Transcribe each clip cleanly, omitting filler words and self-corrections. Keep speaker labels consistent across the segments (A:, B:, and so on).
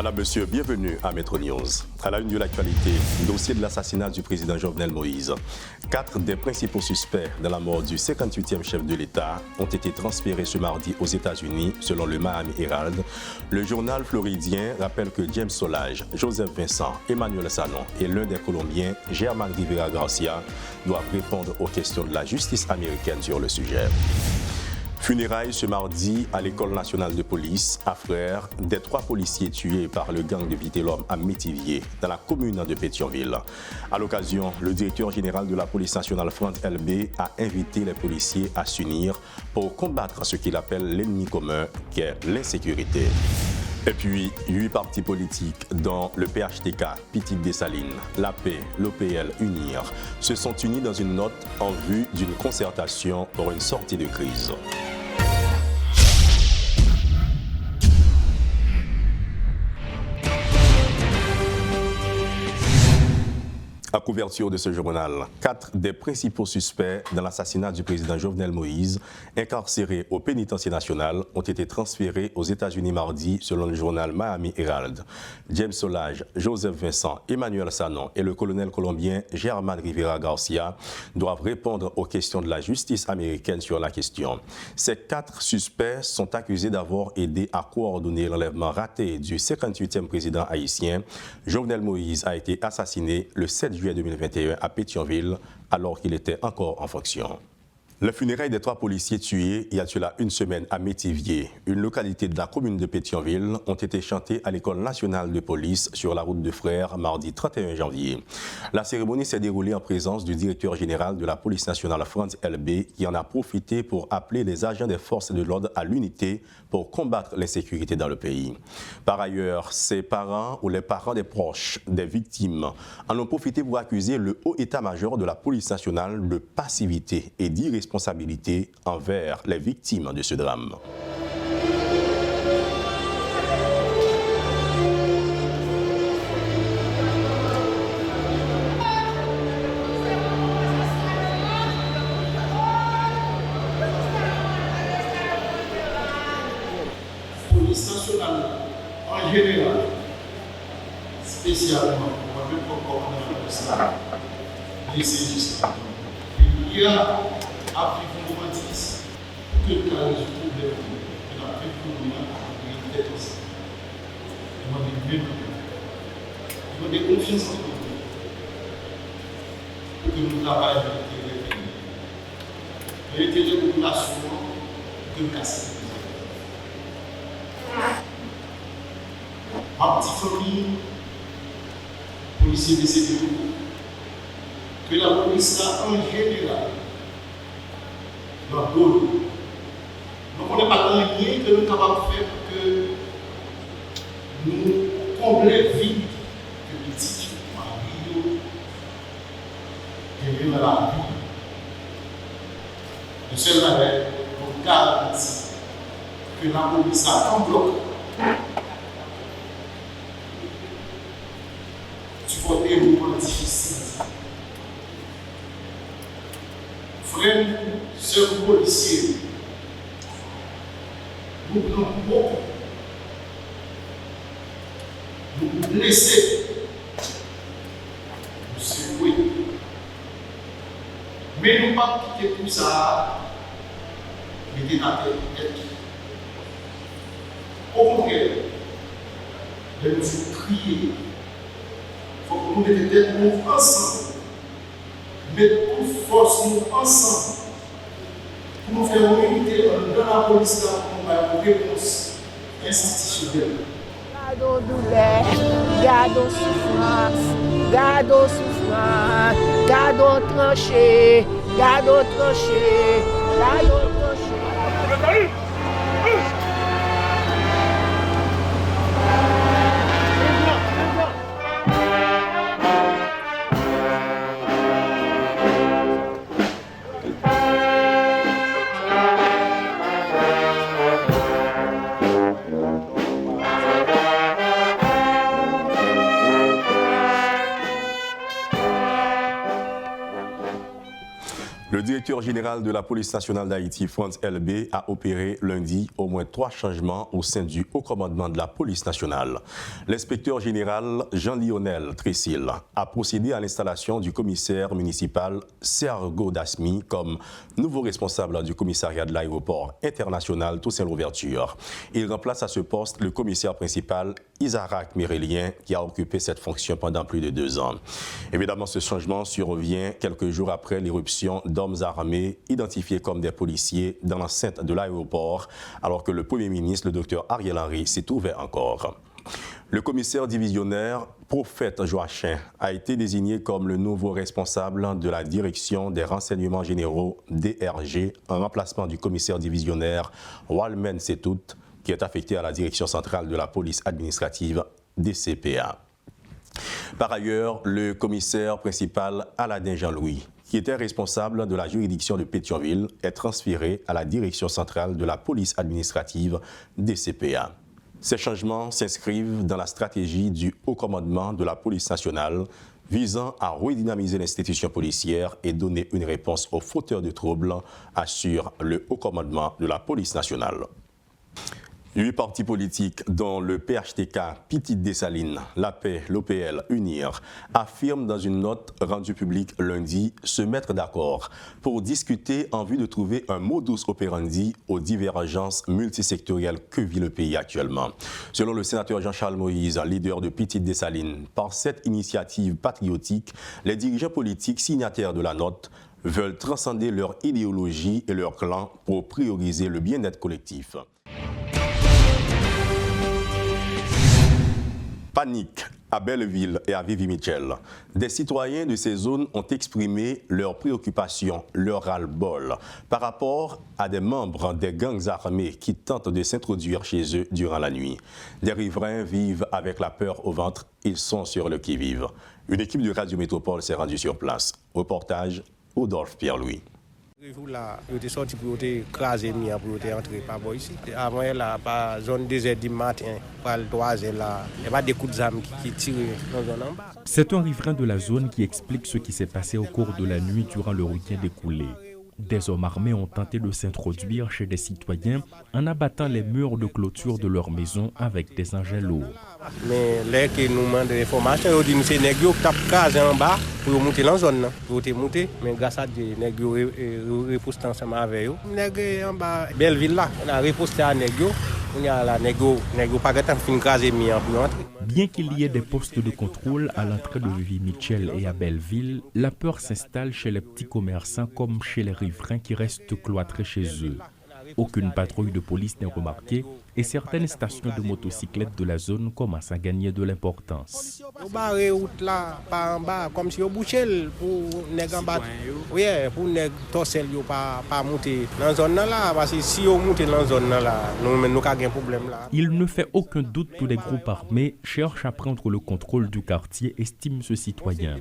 A: Madame, Monsieur, bienvenue à Metro News. À la une de l'actualité, dossier de l'assassinat du président Jovenel Moïse. 4 des principaux suspects dans la mort du 58e chef de l'État ont été transférés ce mardi aux États-Unis, selon le Miami Herald. Le journal floridien rappelle que James Solage, Joseph Vincent, Emmanuel Sanon et l'un des Colombiens, Germán Rivera Garcia, doivent répondre aux questions de la justice américaine sur le sujet. Funérailles ce mardi à l'École nationale de police à Frères des 3 policiers tués par le gang de Vitellum à Métivier, dans la commune de Pétionville. À l'occasion, le directeur général de la police nationale, Franck LB, a invité les policiers à s'unir pour combattre ce qu'il appelle l'ennemi commun, qui est l'insécurité. Et puis, 8 partis politiques, dont le PHTK, Petite Dessalines, la Paix, l'OPL, UNIR, se sont unis dans une note en vue d'une concertation pour une sortie de crise. À couverture de ce journal, 4 des principaux suspects dans l'assassinat du président Jovenel Moïse, incarcérés au pénitencier national, ont été transférés aux États-Unis mardi, selon le journal Miami Herald. James Solage, Joseph Vincent, Emmanuel Sanon et le colonel colombien Germán Rivera Garcia doivent répondre aux questions de la justice américaine sur la question. Ces 4 suspects sont accusés d'avoir aidé à coordonner l'enlèvement raté du 58e président haïtien. Jovenel Moïse a été assassiné le 7 juillet 2021 à Pétionville, alors qu'il était encore en fonction. Le funérailles des 3 policiers tués il y a cela une semaine à Métivier, une localité de la commune de Pétionville, ont été chantées à l'École nationale de police sur la route de Frères mardi 31 janvier. La cérémonie s'est déroulée en présence du directeur général de la police nationale, Franck LB, qui en a profité pour appeler les agents des forces de l'ordre à l'unité pour combattre l'insécurité dans le pays. Par ailleurs, ses parents ou les parents des proches des victimes en ont profité pour accuser le haut état-major de la police nationale de passivité et d'irresponsabilité envers les victimes de ce drame.
B: Police nationale en général, spécialement, on va même pas comprendre ça, mais c'est juste. Il y a après qu'on romantisme, que le cas de ce problème, on a fait pour nous, on a fait aussi. On a des même, on a des confiances en nous, pour que nous travaillions avec les pays. Et que nous l'assumons que le casse. Ma petite famille, policiers de sécurité, que la police là en général, donc on n'est pas rien que nous sommes capables de faire pour que nous combler vite que petit Mario et même la vie. Le seul arrêt pour garantir que la police a en bloc supporter un moment difficile. Frères, sœurs policiers, nous prenons beaucoup, nous blessés, nous secouer. Mais nous ne pas quitter tout ça, mettez dans la tête. Au contraire, il faut crier, il faut que nous mettions tête ensemble. Mettre toute force nous ensemble pour nous faire unité dans la police là pour nous avoir une réponse institutionnelle.
C: Garde douleur, garde souffrance, garde souffrance, garde tranché, garde tranché, garde tranché.
A: Le directeur général de la police nationale d'Haïti, Franz LB, a opéré lundi au moins 3 changements au sein du haut commandement de la police nationale. L'inspecteur général Jean-Lionel Tressil a procédé à l'installation du commissaire municipal Sergo Dasmi comme nouveau responsable du commissariat de l'aéroport international Toussaint-Louverture. Il remplace à ce poste le commissaire principal Isaac Mérélien, qui a occupé cette fonction pendant plus de 2 ans. Évidemment, ce changement survient quelques jours après l'éruption d'hommes armés identifiés comme des policiers dans l'enceinte de l'aéroport, alors que le Premier ministre, le Dr Ariel Henry, s'y trouvait encore. Le commissaire divisionnaire Prophète Joachim a été désigné comme le nouveau responsable de la direction des renseignements généraux DRG en remplacement du commissaire divisionnaire Walmen Setout, qui est affecté à la direction centrale de la police administrative DCPA. Par ailleurs, le commissaire principal Aladin Jean-Louis, qui était responsable de la juridiction de Pétionville, est transféré à la direction centrale de la police administrative DCPA. Ces changements s'inscrivent dans la stratégie du haut commandement de la police nationale visant à redynamiser l'institution policière et donner une réponse aux fauteurs de troubles, assure le haut commandement de la police nationale. 8 partis politiques, dont le PHTK, Petite Dessalines, La Paix, l'OPL, UNIR, affirment dans une note rendue publique lundi se mettre d'accord pour discuter en vue de trouver un modus operandi aux divergences multisectorielles que vit le pays actuellement. Selon le sénateur Jean-Charles Moïse, leader de Petite Dessalines, par cette initiative patriotique, les dirigeants politiques signataires de la note veulent transcender leur idéologie et leur clan pour prioriser le bien-être collectif. Panique à Belleville et à Vivi-Michel. Des citoyens de ces zones ont exprimé leurs préoccupations, leur ras-le-bol par rapport à des membres des gangs armés qui tentent de s'introduire chez eux durant la nuit. Des riverains vivent avec la peur au ventre, ils sont sur le qui-vive. Une équipe de Radio Métropole s'est rendue sur place. Reportage, Rodolphe Pierre-Louis.
D: Là, il était sorti pour écraser pour entrer par ici. Avant là, par zone 2h du matin, par le 3h là, il n'y a pas de coups d'armes qui tirent dans la zone en bas.
E: C'est un riverain de la zone qui explique ce qui s'est passé au cours de la nuit durant le week-end écoulé. Des hommes armés ont tenté de s'introduire chez des citoyens en abattant les murs de clôture de leur maison avec des engins lourds.
D: Mais là que nous demandons des informations, ils disent que c'est les nègres qui tapent casé en bas pour monter dans la zone. Pour monter, mais grâce à Dieu, les nègres repostent ensemble avec eux. Les nègres en bas, Belleville là, on a reposté à les nègres. On a la nègre pas de temps fin casé mi pour entrer.
E: Bien qu'il y ait des postes de contrôle à l'entrée de Vivi-Michel et à Belleville, la peur s'installe chez les petits commerçants comme chez les riverains qui restent cloîtrés chez eux. Aucune patrouille de police n'est remarquée et certaines stations de motocyclettes de la zone commencent à gagner de l'importance.
D: On barre route là par en bas comme si on bouchait pour nèg en bas. Oui, pour nèg torsel yo pas monter dans la zone là parce que si on monte dans la zone là, nous ka gain problème là.
E: Il ne fait aucun doute que les groupes armés cherchent à prendre le contrôle du quartier, estime ce citoyen.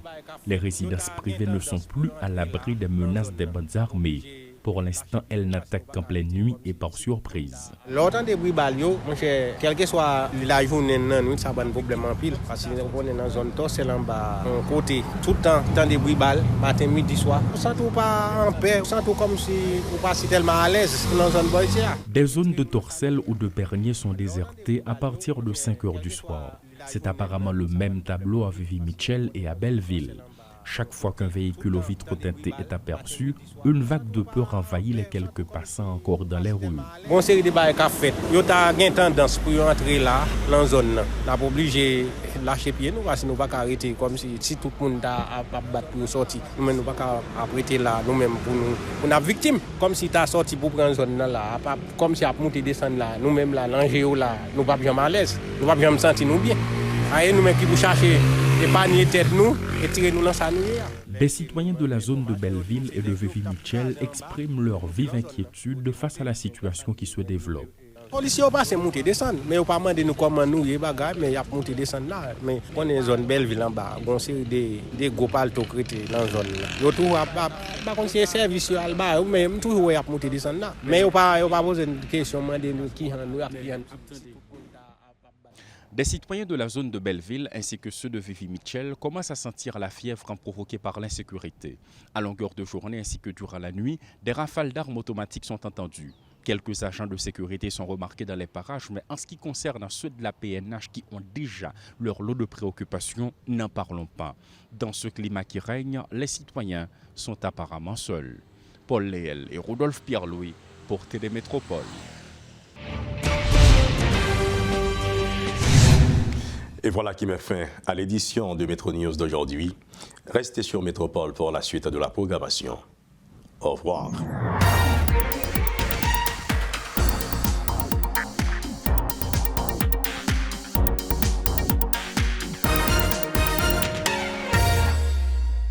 E: Les résidences privées ne sont plus à l'abri des menaces des bandes armées. Pour l'instant, elles n'attaquent qu'en pleine nuit et par surprise.
D: L'autant des bruits balio, quel que soit la journée, ça a un problème en pile. Parce qu'on est dans une zone torselle en bas, côté, tout le temps des bruits balles, matin, midi, soir. On ne sent pas en paix, on sent comme si on passe tellement à l'aise dans la zone boisière.
E: Des zones de torselle ou de perniers sont désertées à partir de 5 heures du soir. C'est apparemment le même tableau à Vivi-Michel et à Belleville. Chaque fois qu'un véhicule aux vitres teintées est aperçu, une vague de peur envahit les quelques passants encore dans les rues.
D: Bon série de bails qu'a fait, yo ta gain tendance pour entrer là dans la zone là. On a obligé lâcher pied nous parce que nous pas arrêter comme si tout le monde a battre pour sortir. Nous même nous pas arrêter là nous même pour nous on a victime comme si tu sorti pour prendre zone là comme si a monter descendre là nous même là l'enjeu là nous pas bien à l'aise. Nous pas bien sentir nous bien. Allez nous même qui pour chercher épargner tête nous et tirer nous dans sa nuit.
E: Des citoyens de la zone de Belleville et de Vivi-Michel expriment leur vive inquiétude face à la situation qui se développe.
D: Les policiers ont passé monter descendre, mais ils n'ont pas demandé nous comment nous y bagaille, mais ils ont monté descendre là. Mais on est dans zone Belleville en bas, on c'est des gros paltos crétés dans la zone là. Yo tout pas comme si service al bas, mais toujours y a monter descendre là. Mais ils n'ont pas posé une question demander nous qui nous.
E: Des citoyens de la zone de Belleville ainsi que ceux de Vivi-Mitchell commencent à sentir la fièvre provoquée par l'insécurité. À longueur de journée ainsi que durant la nuit, des rafales d'armes automatiques sont entendues. Quelques agents de sécurité sont remarqués dans les parages, mais en ce qui concerne ceux de la PNH qui ont déjà leur lot de préoccupations, n'en parlons pas. Dans ce climat qui règne, les citoyens sont apparemment seuls. Paul Léel et Rodolphe Pierre-Louis pour Télémétropole.
A: Et voilà qui met fin à l'édition de Métro News d'aujourd'hui. Restez sur Métropole pour la suite de la programmation. Au revoir.